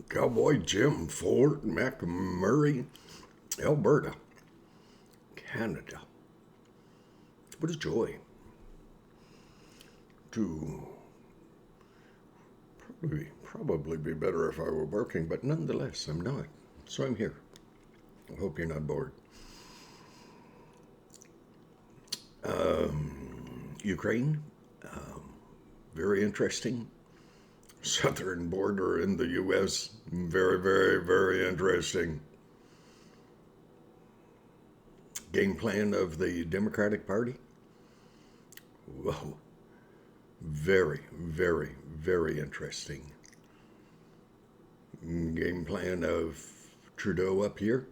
Cowboy Jim, Fort McMurray, Alberta, Canada. What a joy to probably be better if I were working, but nonetheless, I'm not. So I'm here. I hope you're not bored. Ukraine, very interesting. Southern border in the U.S., very, very, very interesting. Game plan of the Democratic Party, whoa, very, very, very interesting. Game plan of Trudeau up here,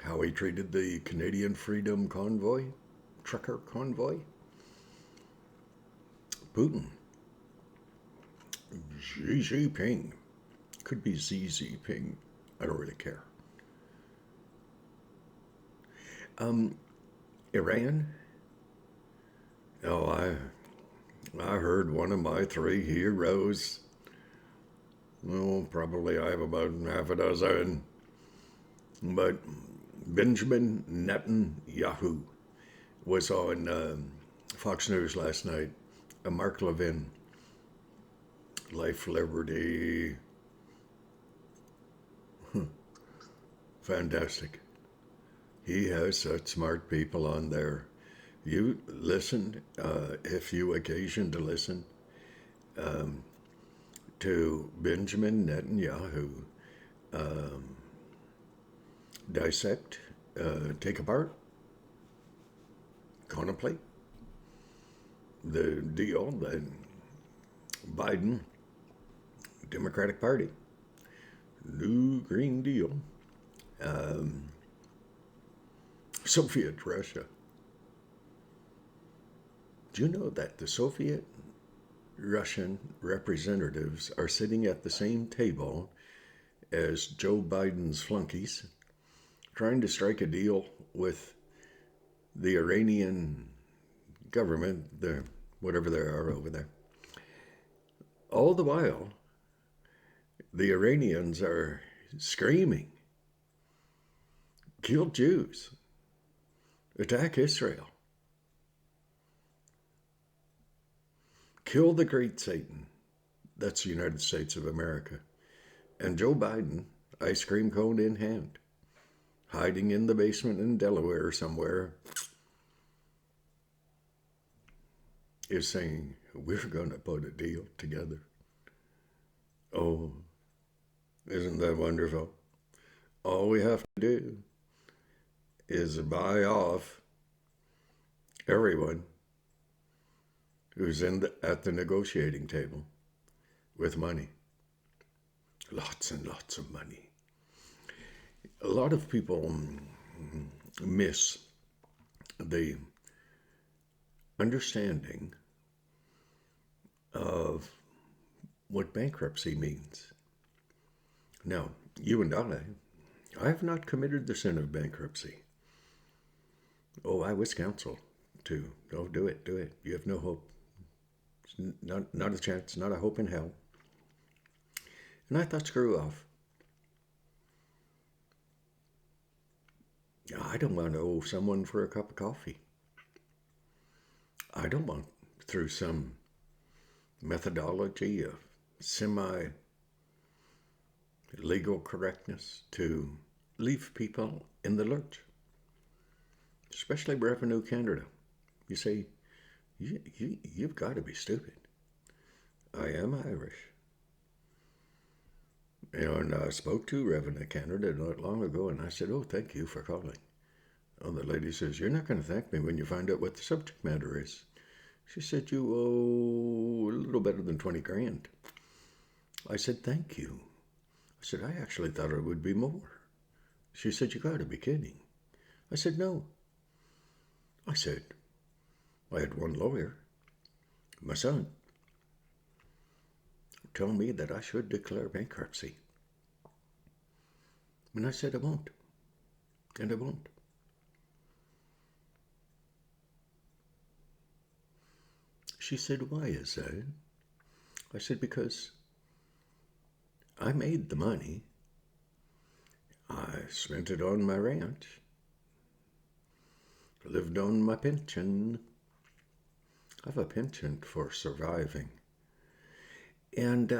how he treated the Canadian Freedom Convoy, trucker convoy. Putin, Xi Jinping, could be ZZ Ping, I don't really care. Iran, oh, I heard one of my three heroes. Well, probably I have about half a dozen. But Benjamin Netanyahu was on Fox News last night. Mark Levin, Life, Liberty. Fantastic. He has such smart people on there. You listen, if you occasion to listen, to Benjamin Netanyahu dissect, take apart, contemplate the deal that Biden, Democratic Party, New Green Deal, Soviet Russia. Do you know that the Soviet Russian representatives are sitting at the same table as Joe Biden's flunkies, trying to strike a deal with the Iranian government, whatever they are over there? All the while, the Iranians are screaming, kill Jews, attack Israel, kill the great Satan. That's the United States of America. And Joe Biden, ice cream cone in hand, hiding in the basement in Delaware somewhere, is saying, we're going to put a deal together. Oh, isn't that wonderful? All we have to do is buy off everyone who's at the negotiating table with money. Lots and lots of money. A lot of people miss the understanding of what bankruptcy means. Now, you and I have not committed the sin of bankruptcy. Oh, I was counseled to, oh, do it. You have no hope. Not a chance, not a hope in hell. And I thought, screw off. I don't want to owe someone for a cup of coffee. I don't want, through some methodology of semi-legal correctness, to leave people in the lurch, especially Revenue Canada. You say, you've got to be stupid. I am Irish. And I spoke to Revenue Canada not long ago, and I said, oh, thank you for calling. Oh, the lady says, you're not going to thank me when you find out what the subject matter is. She said, you owe a little better than 20 grand. I said, thank you. I said, I actually thought it would be more. She said, you got to be kidding. I said, no. I said, I had one lawyer, my son, tell me that I should declare bankruptcy. And I said, I won't. And I won't. She said, why is that? I said, because I made the money. I spent it on my ranch. Lived on my pension. I have a penchant for surviving. And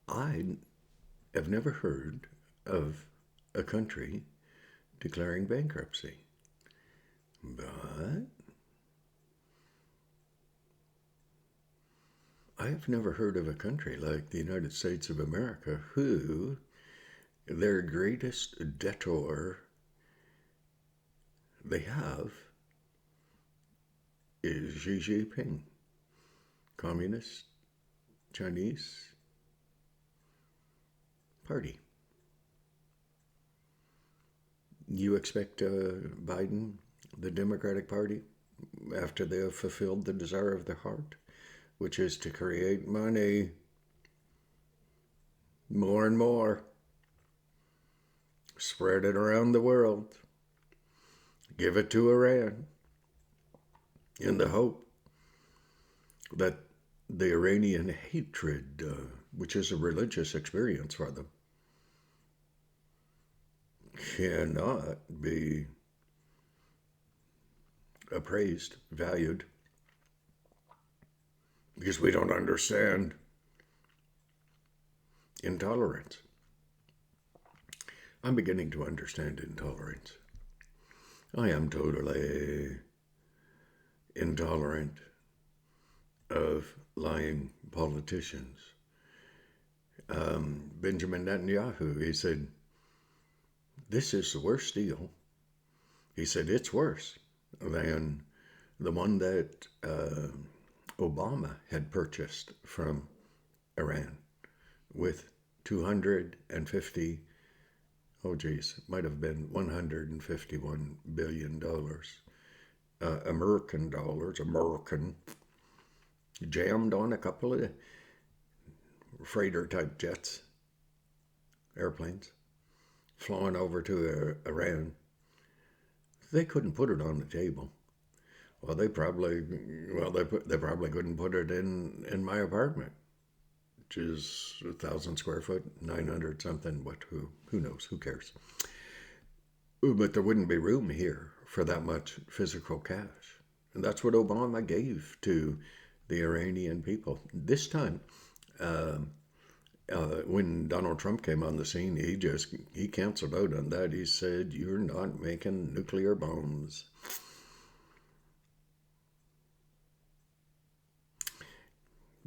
I have never heard of a country declaring bankruptcy. But I have never heard of a country like the United States of America who their greatest debtor they have is Xi Jinping, Communist Chinese Party. You expect Biden, the Democratic Party, after they have fulfilled the desire of their heart, which is to create money more and more, spread it around the world, give it to Iran, in the hope that the Iranian hatred, which is a religious experience for them, cannot be appraised, valued, because we don't understand intolerance. I'm beginning to understand intolerance. I am totally intolerant of lying politicians. Benjamin Netanyahu, he said, this is the worst deal. He said, it's worse than the one that Obama had purchased from Iran with 250, might have been $151 billion. American dollars, jammed on a couple of freighter-type jets, airplanes, flying over to Iran. They couldn't put it on the table. Well, they probably couldn't put it in my apartment, which is 1,000 square foot, 900 something. What? Who knows? Who cares? But there wouldn't be room here for that much physical cash, and that's what Obama gave to the Iranian people. This time, when Donald Trump came on the scene, he canceled out on that. He said, "You're not making nuclear bombs."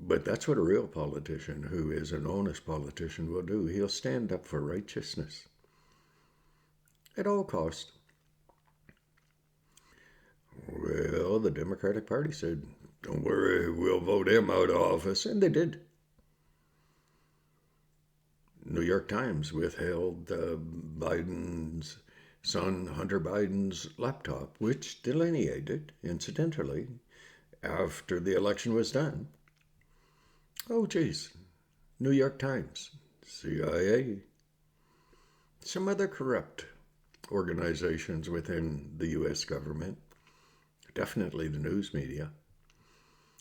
But that's what a real politician, who is an honest politician, will do. He'll stand up for righteousness at all costs. Well, the Democratic Party said, "Don't worry, we'll vote him out of office," and they did. New York Times withheld Biden's son, Hunter Biden's laptop, which delineated, incidentally, after the election was done. Oh, geez. New York Times, CIA, some other corrupt organizations within the U.S. government, definitely the news media.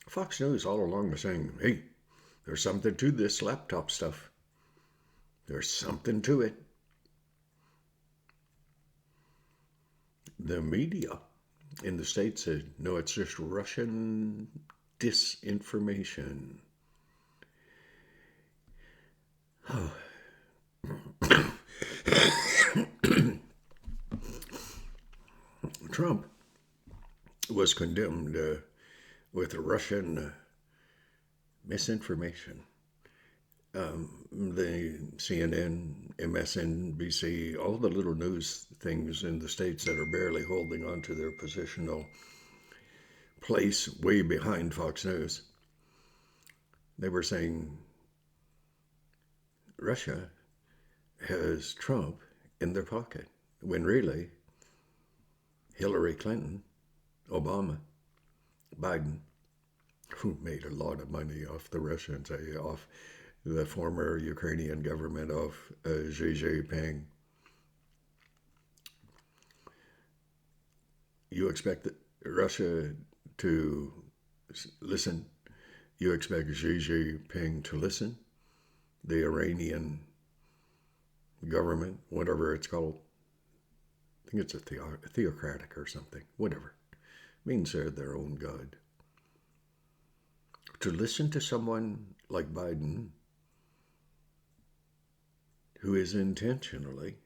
Fox News all along was saying, hey, there's something to this laptop stuff. There's something to it. The media in the States said, no, it's just Russian disinformation. Oh. Trump was condemned with Russian misinformation. The CNN, MSNBC, all the little news things in the States that are barely holding on to their positional place way behind Fox News, they were saying Russia has Trump in their pocket, when really Hillary Clinton, Obama, Biden, who made a lot of money off the Russians, off the former Ukrainian government, of Xi Jinping. You expect Russia to listen. You expect Xi Jinping to listen? The Iranian government, whatever it's called. I think it's a theocratic or something, whatever. Means they're their own God. To listen to someone like Biden, who is intentionally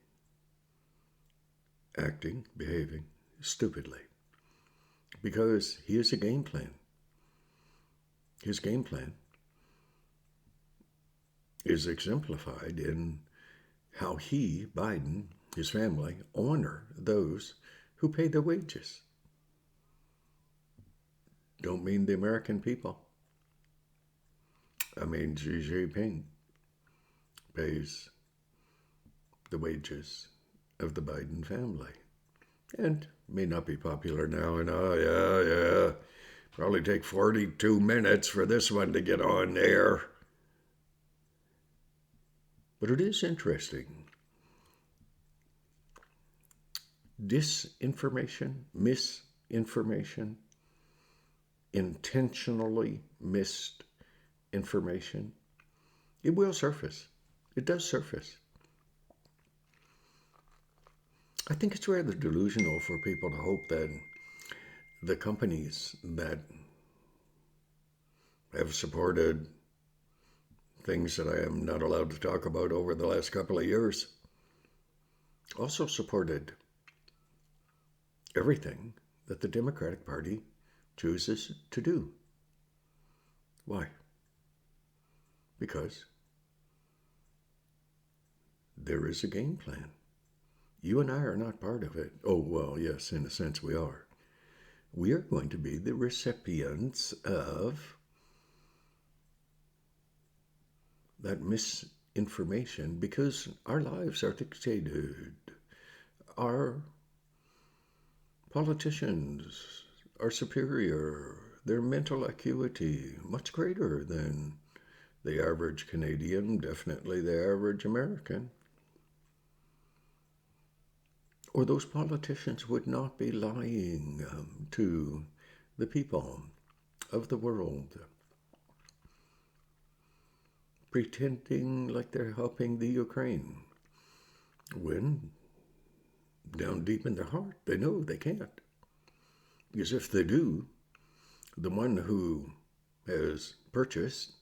acting, behaving stupidly, because he has a game plan. His game plan is exemplified in how he, Biden, his family, honor those who pay their wages. Don't mean the American people. I mean, Xi Jinping pays the wages of the Biden family. And may not be popular now, and probably take 42 minutes for this one to get on air. But it is interesting. Disinformation, misinformation, intentionally missed information, it will surface. It does surface. I think it's rather delusional for people to hope that the companies that have supported things that I am not allowed to talk about over the last couple of years also supported everything that the Democratic Party chooses to do. Why? Because there is a game plan. You and I are not part of it. Oh, well, yes, in a sense we are. We are going to be the recipients of that misinformation because our lives are dictated. Our politicians are superior. Their mental acuity much greater than the average Canadian, definitely the average American. Or those politicians would not be lying to the people of the world, pretending like they're helping the Ukraine, when down deep in their heart they know they can't. Because if they do, the one who has purchased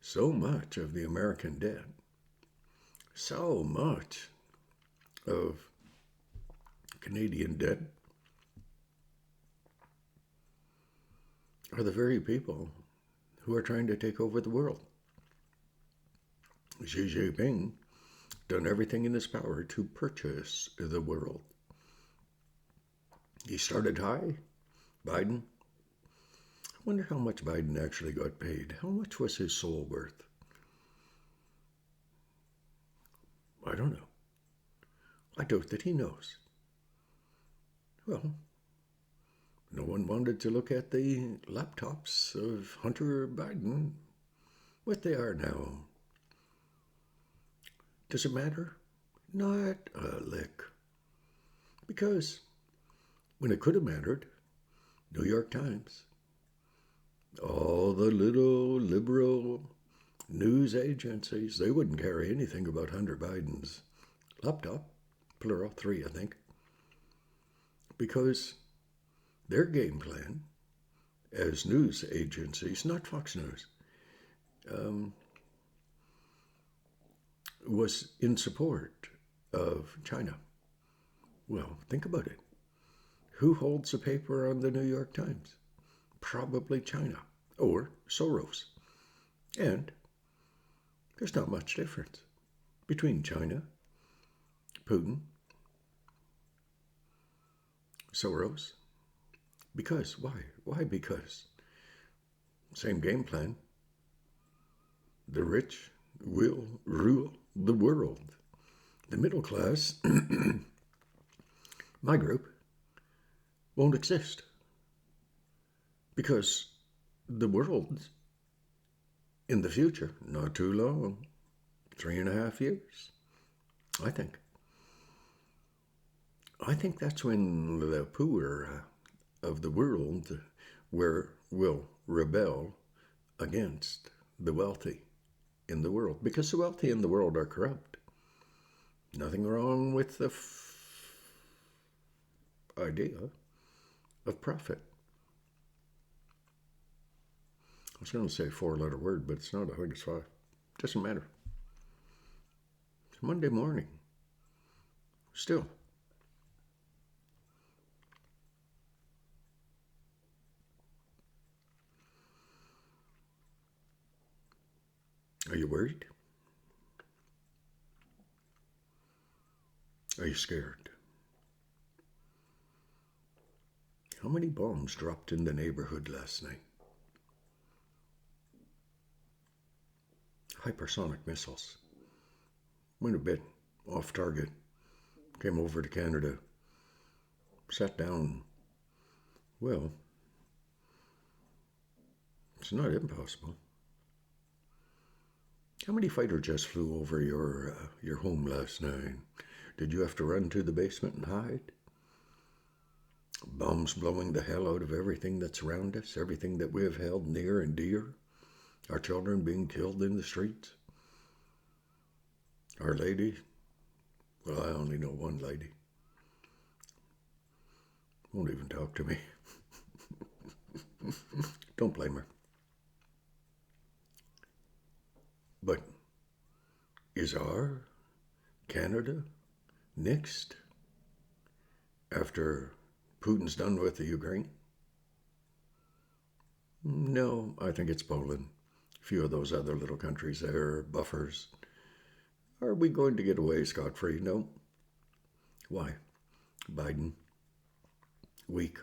so much of the American debt, so much of Canadian debt, are the very people who are trying to take over the world. Xi Jinping done everything in his power to purchase the world. He started high. Biden, I wonder how much Biden actually got paid. How much was his soul worth? I don't know. I doubt that he knows. Well, no one wanted to look at the laptops of Hunter Biden, what they are now. Does it matter? Not a lick. Because when it could have mattered, New York Times, all the little liberal news agencies, they wouldn't carry anything about Hunter Biden's laptop, plural, 3, I think, because their game plan as news agencies, not Fox News, was in support of China. Well, think about it. Who holds the paper on the New York Times? Probably China or Soros. And there's not much difference between China, Putin, Soros. Because, why? Why? Because same game plan. The rich will rule the world. The middle class, my group, won't exist. Because the world in the future, not too long, 3.5 years, I think that's when the poor of the world will rebel against the wealthy in the world, because the wealthy in the world are corrupt. Nothing wrong with the idea of profit. I was going to say a four-letter word, but it's not. I think it's five. Doesn't matter. It's Monday morning. Still. Are you worried? Are you scared? How many bombs dropped in the neighborhood last night? Hypersonic missiles. Went a bit off target. Came over to Canada. Sat down. Well, it's not impossible. How many fighter jets flew over your home last night? Did you have to run to the basement and hide? Bombs blowing the hell out of everything that's around us, everything that we have held near and dear. Our children being killed in the streets. Our lady, well, I only know one lady. Won't even talk to me. Don't blame her. But is our Canada next after Putin's done with the Ukraine? No, I think it's Poland. A few of those other little countries there, buffers. Are we going to get away scot-free? No. Why? Biden. Weak.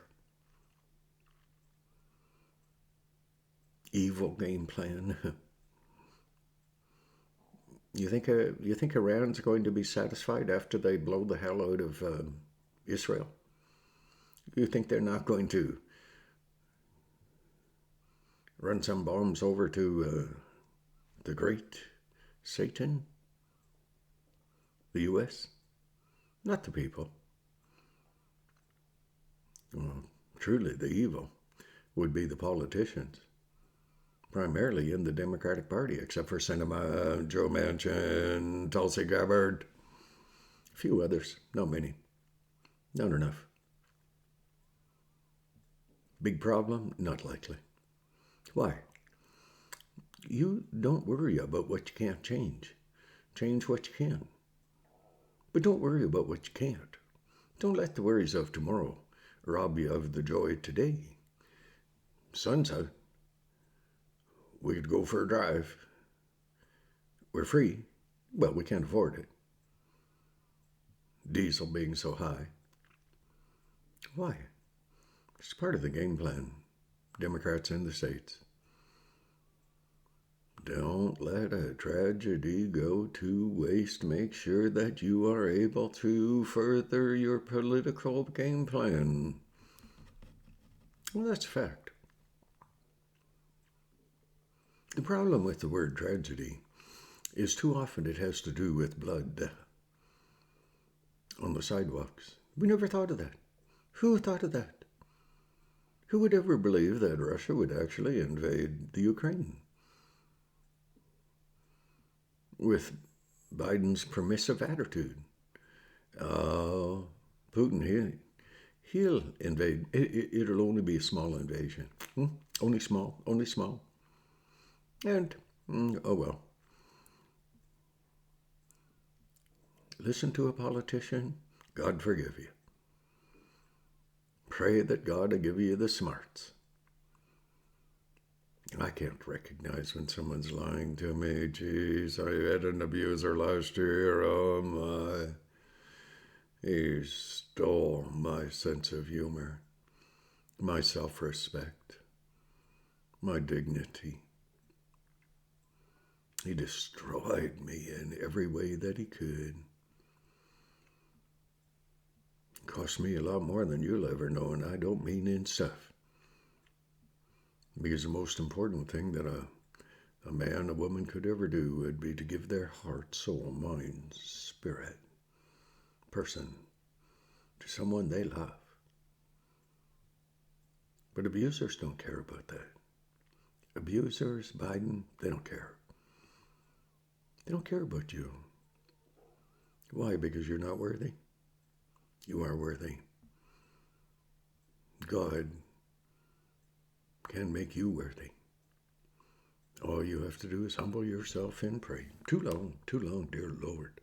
Evil game plan. You think Iran's going to be satisfied after they blow the hell out of Israel? You think they're not going to run some bombs over to the great Satan? The U.S.? Not the people. Well, truly the evil would be the politicians. Primarily in the Democratic Party, except for Sinema, Joe Manchin, Tulsi Gabbard. A few others, not many. Not enough. Big problem? Not likely. Why? You don't worry about what you can't change. Change what you can. But don't worry about what you can't. Don't let the worries of tomorrow rob you of the joy today. Sun's out. We could go for a drive. We're free. Well, we can't afford it. Diesel being so high. Why? It's part of the game plan. Democrats in the States. Don't let a tragedy go to waste. Make sure that you are able to further your political game plan. Well, that's a fact. The problem with the word tragedy is too often it has to do with blood on the sidewalks. We never thought of that. Who thought of that? Who would ever believe that Russia would actually invade the Ukraine? With Biden's permissive attitude. Putin, he'll invade. It'll only be a small invasion. Only small. And, oh well. Listen to a politician, God forgive you. Pray that God will give you the smarts. I can't recognize when someone's lying to me. Geez, I had an abuser last year. Oh my. He stole my sense of humor, my self-respect, my dignity. He destroyed me in every way that he could. Cost me a lot more than you'll ever know, and I don't mean in stuff. Because the most important thing that a man, a woman could ever do would be to give their heart, soul, mind, spirit, person to someone they love. But abusers don't care about that. Abusers, Biden, they don't care. They don't care about you. Why? Because you're not worthy? You are worthy. God can make you worthy. All you have to do is humble yourself and pray. Too long, dear Lord.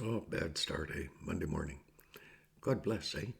Oh, bad start, eh? Monday morning. God bless, eh?